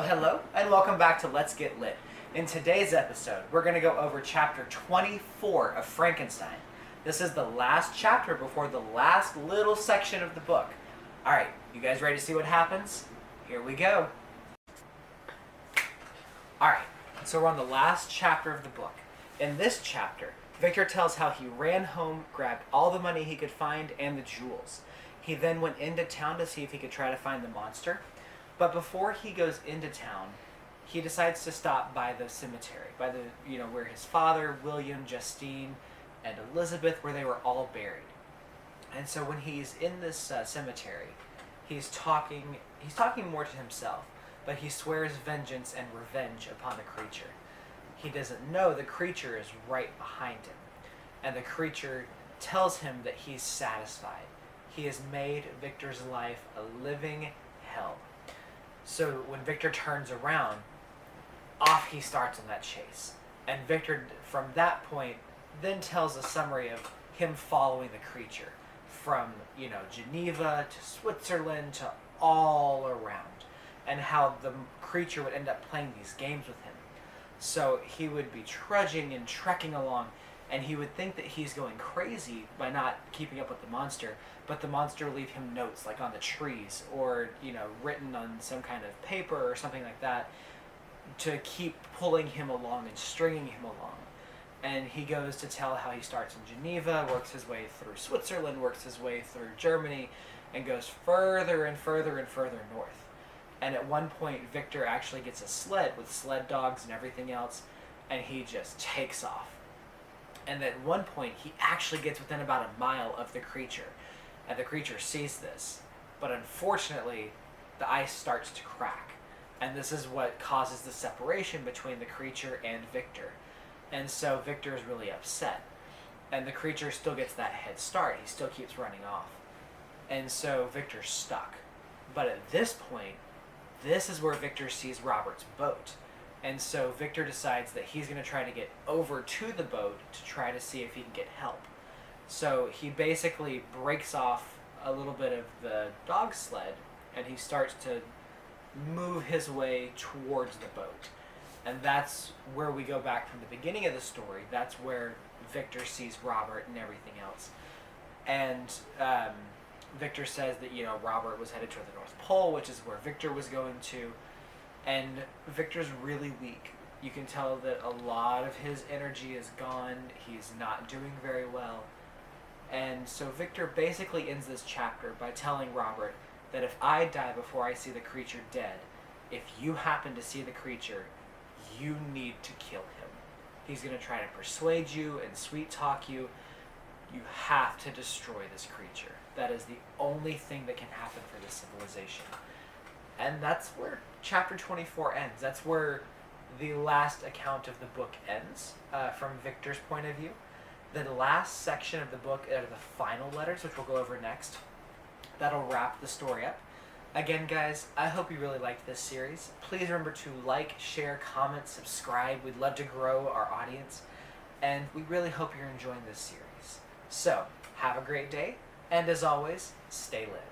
hello, and welcome back to Let's Get Lit. In today's episode, we're going to go over chapter 24 of Frankenstein. This is the last chapter before the last little section of the book. Alright, you guys ready to see what happens? Here we go. Alright, so we're on the last chapter of the book. In this chapter, Victor tells how he ran home, grabbed all the money he could find, and the jewels. He then went into town to see if he could try to find the monster. But before he goes into town, he decides to stop by the cemetery, by the, where his father, William, Justine, and Elizabeth, where they were all buried. And so when he's in this cemetery, he's talking more to himself, but he swears vengeance and revenge upon the creature. He doesn't know the creature is right behind him, and the creature tells him that he's satisfied. He has made Victor's life a living hell. So when Victor turns around, off he starts on that chase. And Victor, from that point, then tells a summary of him following the creature from, Geneva to Switzerland to all around, and how the creature would end up playing these games with him. So he would be trudging and trekking along, and he would think that he's going crazy by not keeping up with the monster, but the monster will leave him notes, like on the trees, or, written on some kind of paper or something like that, to keep pulling him along and stringing him along. And he goes to tell how he starts in Geneva, works his way through Switzerland, works his way through Germany, and goes further and further and further north. And at one point, Victor actually gets a sled with sled dogs and everything else, and he just takes off. And at one point, he actually gets within about a mile of the creature. And the creature sees this. But unfortunately, the ice starts to crack. And this is what causes the separation between the creature and Victor. And so Victor is really upset. And the creature still gets that head start. He still keeps running off. And so Victor's stuck. But at this point, this is where Victor sees Robert's boat. And so Victor decides that he's going to try to get over to the boat to try to see if he can get help. So he basically breaks off a little bit of the dog sled, and he starts to move his way towards the boat. And that's where we go back from the beginning of the story. That's where Victor sees Robert and everything else. And Victor says that, Robert was headed toward the North Pole, which is where Victor was going to. And Victor's really weak. You can tell that a lot of his energy is gone. He's not doing very well. And so Victor basically ends this chapter by telling Robert that if I die before I see the creature dead, if you happen to see the creature, you need to kill him. He's going to try to persuade you and sweet talk you. You have to destroy this creature. That is the only thing that can happen for this civilization. And that's where chapter 24 ends. That's where the last account of the book ends, from Victor's point of view. The last section of the book are the final letters, which we'll go over next. That'll wrap the story up. Again, guys, I hope you really liked this series. Please remember to like, share, comment, subscribe. We'd love to grow our audience. And we really hope you're enjoying this series. So, have a great day, and as always, stay lit.